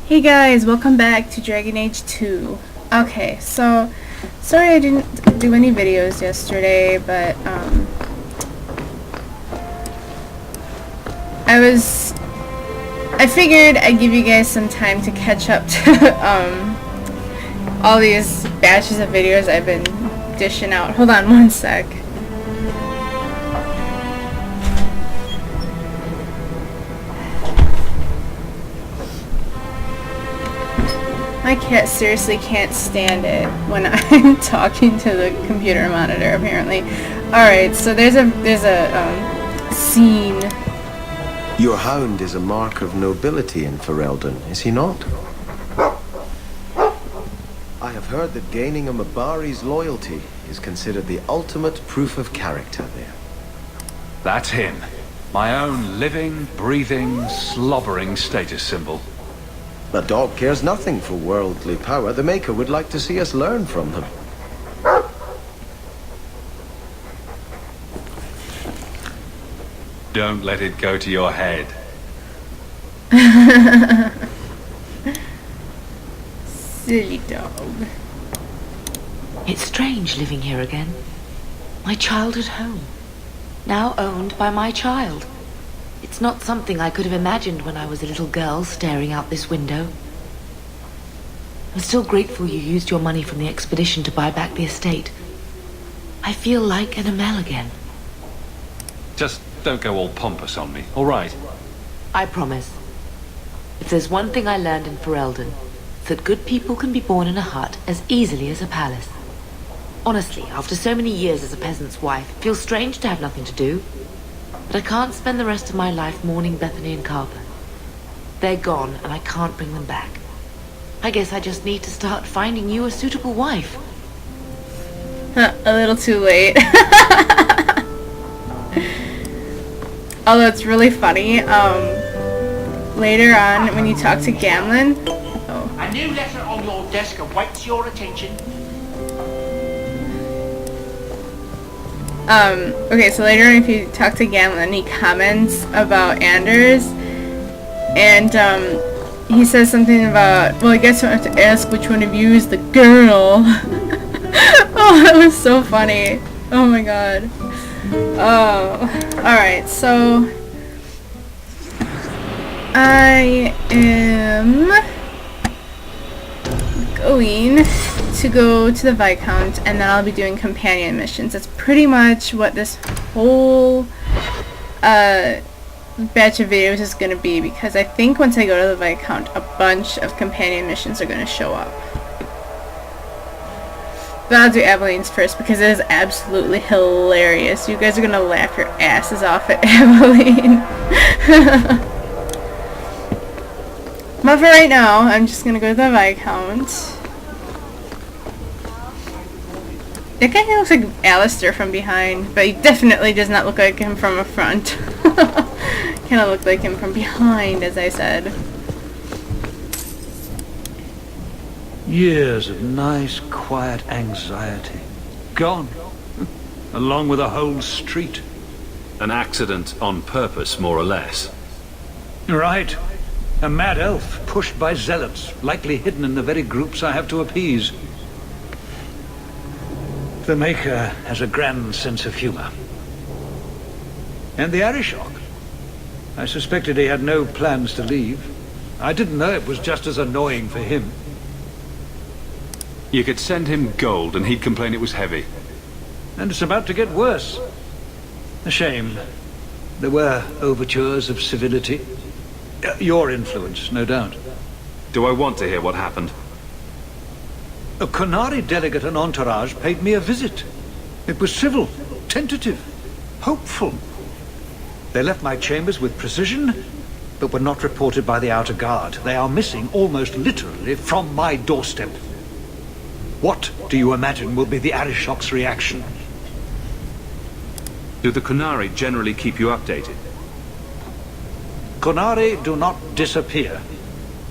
Hey guys, welcome back to Dragon Age 2. Okay, so sorry I didn't do any videos yesterday, but I figured I'd give you guys some time to catch up to all these batches of videos I've been dishing out. Hold on one sec. My cat seriously can't stand it when I'm talking to the computer monitor, apparently. Alright, so there's a scene. Your hound is a mark of nobility in Ferelden, is he not? I have heard that gaining a Mabari's loyalty is considered the ultimate proof of character there. That's him. My own living, breathing, slobbering status symbol. The dog cares nothing for worldly power. The Maker would like to see us learn from them. Don't let it go to your head. Silly dog. It's strange living here again. My childhood home. Now owned by my child. It's not something I could have imagined when I was a little girl staring out this window. I'm still grateful you used your money from the expedition to buy back the estate. I feel like an Amel again. Just don't go all pompous on me, all right? I promise. If there's one thing I learned in Ferelden, it's that good people can be born in a hut as easily as a palace. Honestly, after so many years as a peasant's wife, it feels strange to have nothing to do. But I can't spend the rest of my life mourning Bethany and Carper. They're gone, and I can't bring them back. I guess I just need to start finding you a suitable wife. A little too late. Although it's really funny, later on when you talk to Gamlin... Oh. A new letter on your desk awaits your attention. Okay, so later on if you talk to Gamlin, he comments about Anders, and, he says something about, well, I guess I have to ask which one of you is the girl. Oh, that was so funny. Oh my god. Oh, alright, so I am going to go to the Viscount, and then I'll be doing companion missions. That's pretty much what this whole batch of videos is going to be, because I think once I go to the Viscount, a bunch of companion missions are going to show up. But I'll do Aveline's first, because it is absolutely hilarious. You guys are going to laugh your asses off at Aveline. But for right now, I'm just going to go to the Viscount. That guy looks like Alistair from behind, but he definitely does not look like him from a front. Kind of look like him from behind, as I said. Years of nice, quiet anxiety. Gone. Along with a whole street. An accident on purpose, more or less. Right. A mad elf pushed by zealots, likely hidden in the very groups I have to appease. The Maker has a grand sense of humor. And the Arishok. I suspected he had no plans to leave. I didn't know it was just as annoying for him. You could send him gold and he'd complain it was heavy. And it's about to get worse. A shame. There were overtures of civility. Your influence, no doubt. Do I want to hear what happened? A Qunari delegate and entourage paid me a visit. It was civil, tentative, hopeful. They left my chambers with precision, but were not reported by the outer guard. They are missing almost literally from my doorstep. What do you imagine will be the Arishok's reaction? Do the Qunari generally keep you updated? Qunari do not disappear.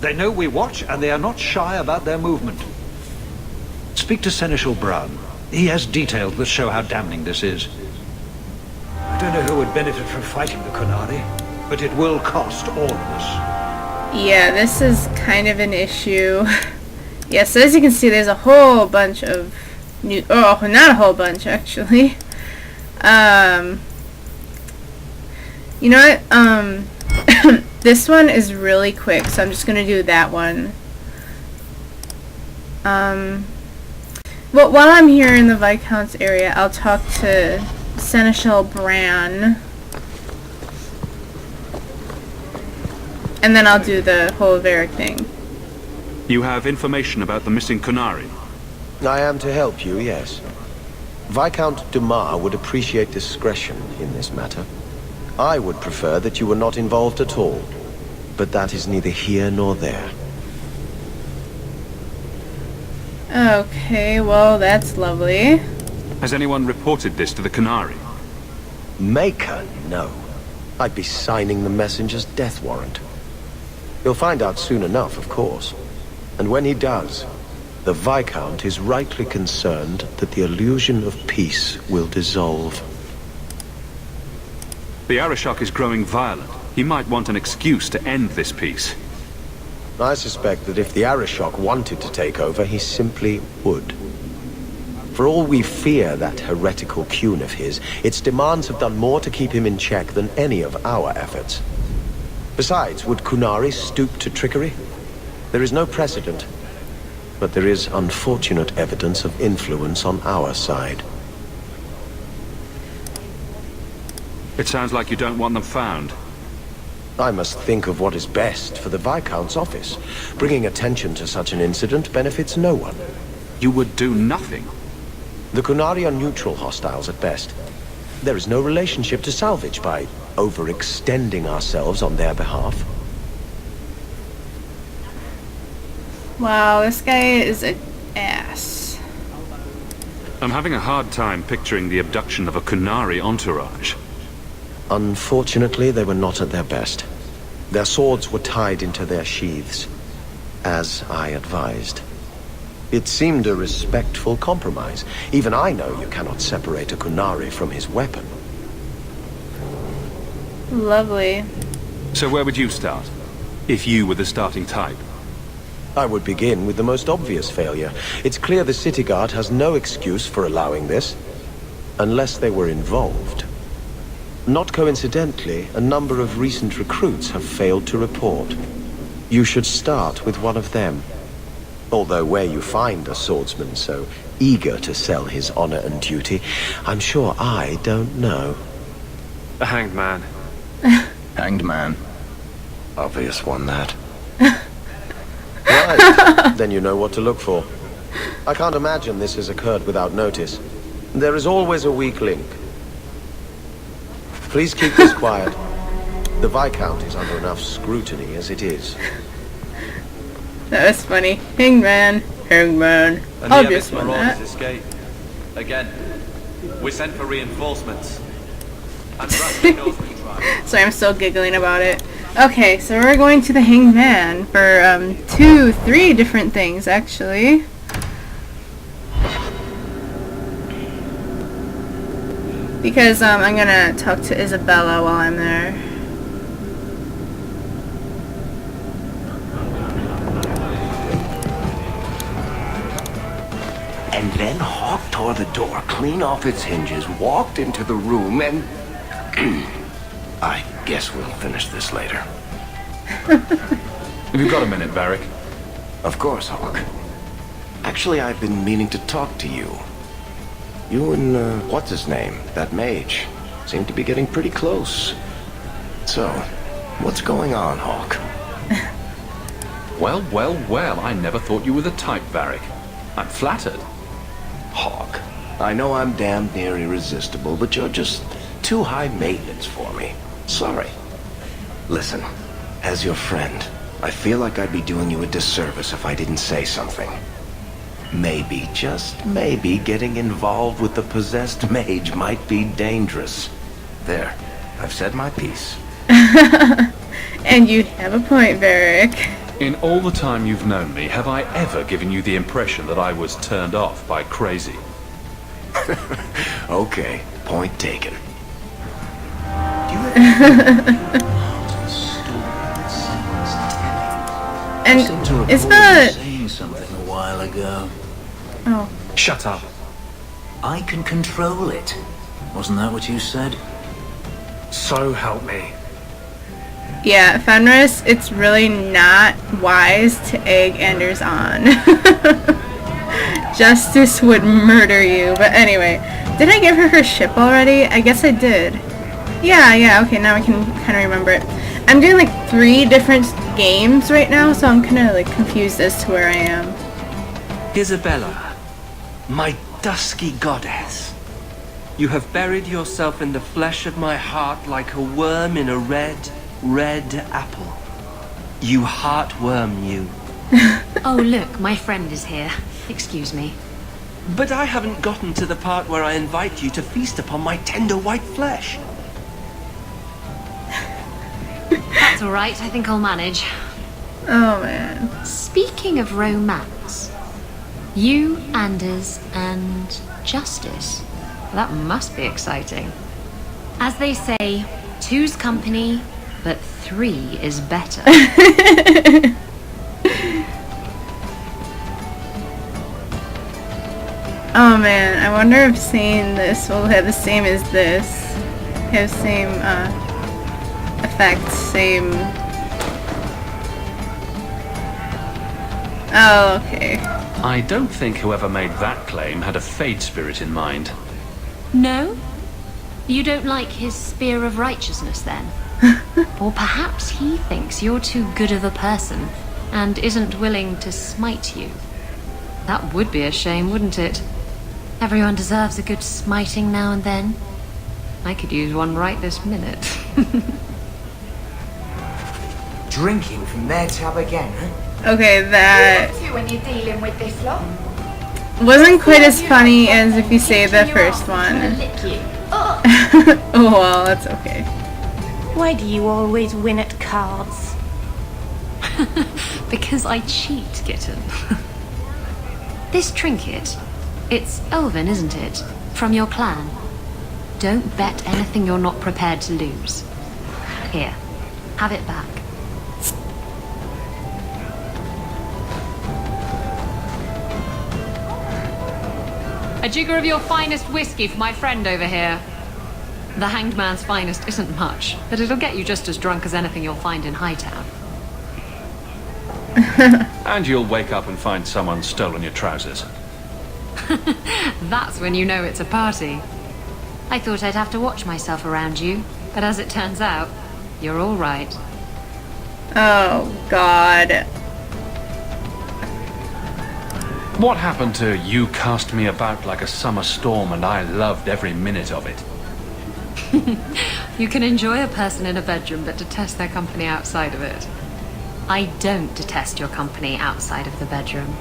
They know we watch, and they are not shy about their movement. Speak to Seneschal Brown. He has details that show how damning this is. I don't know who would benefit from fighting the Qunari, but it will cost all of us. Yeah, this is kind of an issue. Yeah, so as you can see, there's a whole bunch of new... Oh, not a whole bunch, actually. You know what? This one is really quick, so I'm just going to do that one. Well, while I'm here in the Viscount's area, I'll talk to Seneschal Bran. And then I'll do the whole Varric thing. You have information about the missing Kunari? I am to help you, yes. Viscount Dumas would appreciate discretion in this matter. I would prefer that you were not involved at all. But that is neither here nor there. Okay, well, that's lovely. Has anyone reported this to the Kunari? Maker? No. I'd be signing the messenger's death warrant. He'll find out soon enough, of course. And when he does, the Viscount is rightly concerned that the illusion of peace will dissolve. The Arishok is growing violent. He might want an excuse to end this peace. I suspect that if the Arishok wanted to take over, he simply would. For all we fear that heretical Qun of his, its demands have done more to keep him in check than any of our efforts. Besides, would Kunari stoop to trickery? There is no precedent, but there is unfortunate evidence of influence on our side. It sounds like you don't want them found. I must think of what is best for the Viscount's office. Bringing attention to such an incident benefits no one. You would do nothing. The Kunari are neutral hostiles at best. There is no relationship to salvage by overextending ourselves on their behalf. Wow, this guy is an ass. I'm having a hard time picturing the abduction of a Kunari entourage. Unfortunately, they were not at their best. Their swords were tied into their sheaths, as I advised. It seemed a respectful compromise. Even I know you cannot separate a Kunari from his weapon. Lovely. So where would you start? If you were the starting type? I would begin with the most obvious failure. It's clear the City Guard has no excuse for allowing this, unless they were involved. Not coincidentally, a number of recent recruits have failed to report. You should start with one of them. Although where you find a swordsman so eager to sell his honor and duty, I'm sure I don't know. The Hanged Man. Hanged Man. Obvious one, that. Right, then you know what to look for. I can't imagine this has occurred without notice. There is always a weak link. Please keep this quiet. The Viscount is under enough scrutiny as it is. That was funny. Hangman. Hangman. And Obvious the one, marauders that. escaped. Again. We sent for reinforcements. And Rusty knows we tried. So I'm still giggling about it. Okay, so we're going to the Hangman for 3 different things, actually. Because I'm gonna talk to Isabella while I'm there. And then Hawk tore the door clean off its hinges, walked into the room, and... I guess we'll finish this later. Have you got a minute, Varric? Of course, Hawk. Actually, I've been meaning to talk to you. You and, what's-his-name, that mage, seem to be getting pretty close. So, what's going on, Hawk? Well, well, well, I never thought you were the type, Varric. I'm flattered. Hawk, I know I'm damn near irresistible, but you're just too high maintenance for me. Sorry. Listen, as your friend, I feel like I'd be doing you a disservice if I didn't say something. Maybe, just maybe, getting involved with the possessed mage might be dangerous. There, I've said my piece. And you have a point, Varric. In all the time you've known me, have I ever given you the impression that I was turned off by crazy? Okay, point taken. Do you ever And I seem to recall Isabella... you saying something a while ago. Oh. Shut up. I can control it. Wasn't that what you said? So help me. Yeah, Fenris, it's really not wise to egg Anders on. Justice would murder you. But anyway, did I give her ship already? I guess I did. Yeah, okay, now I can kind of remember it. I'm doing like 3 different games right now, so I'm kind of like confused as to where I am. Isabella, my dusky goddess, you have buried yourself in the flesh of my heart like a worm in a red apple. You heartworm, you. Oh, look, my friend is here. Excuse me. But I haven't gotten to the part where I invite you to feast upon my tender white flesh. That's all right. I think I'll manage. Oh, man. Speaking of romance, you, Anders, and Justice. That must be exciting. As they say, 2's company, but 3 is better. Oh man, I wonder if seeing this will have the same as this. Have same effect, same... Oh, okay. I don't think whoever made that claim had a Fade spirit in mind. No? You don't like his spear of righteousness, then? Or perhaps he thinks you're too good of a person and isn't willing to smite you. That would be a shame, wouldn't it? Everyone deserves a good smiting now and then. I could use one right this minute. Drinking from their tub again, huh? Okay, that when you're dealing with this lot. wasn't quite as funny as if you say the first one. Oh well, that's okay. Why do you always win at cards? Because I cheat, kitten. This trinket, it's Elvin, isn't it? From your clan. Don't bet anything you're not prepared to lose. Here, have it back. A jigger of your finest whiskey for my friend over here. The Hanged Man's finest isn't much, but it'll get you just as drunk as anything you'll find in Hightown. And you'll wake up and find someone stolen your trousers. That's when you know it's a party. I thought I'd have to watch myself around you, but as it turns out, you're all right. Oh god. What happened to you cast me about like a summer storm and I loved every minute of it? You can enjoy a person in a bedroom but detest their company outside of it. I don't detest your company outside of the bedroom.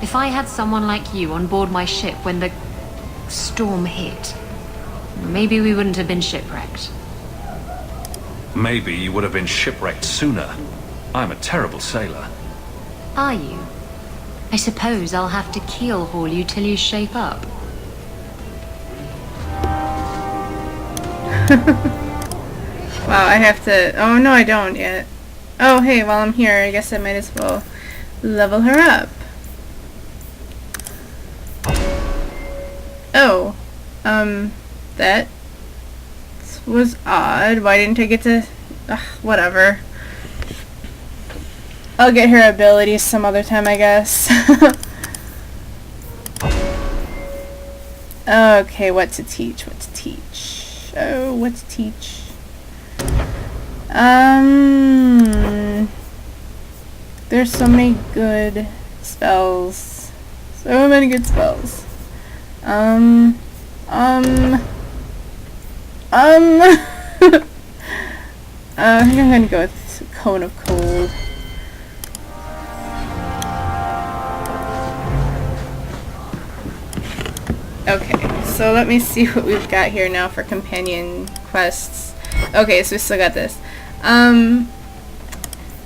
If I had someone like you on board my ship when the storm hit, maybe we wouldn't have been shipwrecked. Maybe you would have been shipwrecked sooner. I'm a terrible sailor. Are you? I suppose I'll have to keel haul you till you shape up. Wow, I have to... Oh, no, I don't yet. Oh, hey, while I'm here, I guess I might as well level her up. Oh, that was odd. Why didn't I get to... Ugh, whatever. I'll get her abilities some other time, I guess. Okay, what to teach, what to teach. Oh, what to teach. There's so many good spells. So many good spells. I think I'm gonna go with Cone of Cold. Okay, so let me see what we've got here now for companion quests. Okay, so we still got this. I'm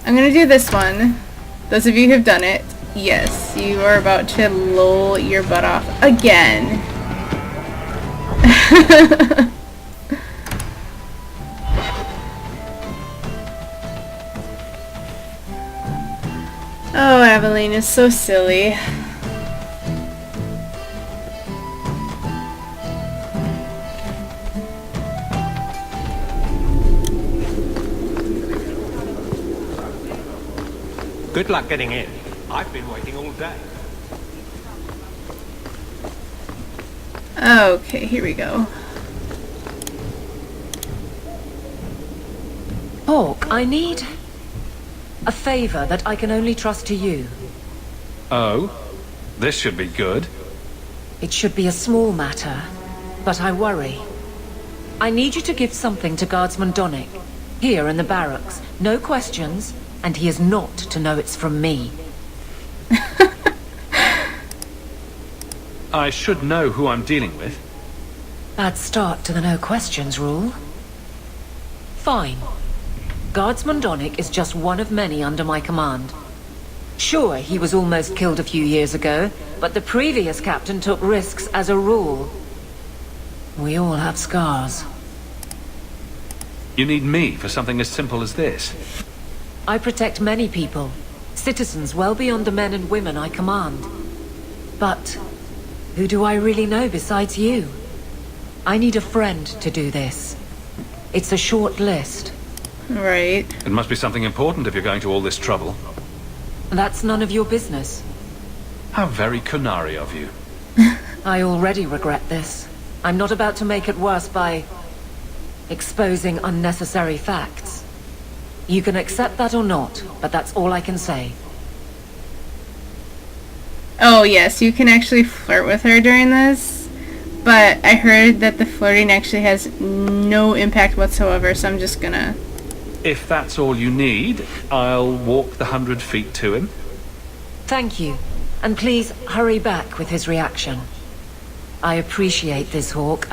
gonna do this one. Those of you who've done it, yes, you are about to lull your butt off again. Oh, Evelyn is so silly. Good luck getting in. I've been waiting all day. Okay, here we go. Hawk, I need a favor that I can only trust to you. Oh? This should be good. It should be a small matter, but I worry. I need you to give something to Guardsman Donnick, here in the barracks. No questions, and he is not to know it's from me. I should know who I'm dealing with. Bad start to the no questions rule. Fine. Guardsman Donnick is just one of many under my command. Sure, he was almost killed a few years ago, but the previous captain took risks as a rule. We all have scars. You need me for something as simple as this. I protect many people, citizens well beyond the men and women I command. But who do I really know besides you? I need a friend to do this. It's a short list. Right. It must be something important if you're going to all this trouble. That's none of your business. How very Kunari of you. I already regret this. I'm not about to make it worse by exposing unnecessary facts. You can accept that or not, but that's all I can say. Oh yes, you can actually flirt with her during this, but I heard that the flirting actually has no impact whatsoever, so I'm just gonna... If that's all you need, I'll walk the 100 feet to him. Thank you, and please hurry back with his reaction. I appreciate this, Hawk.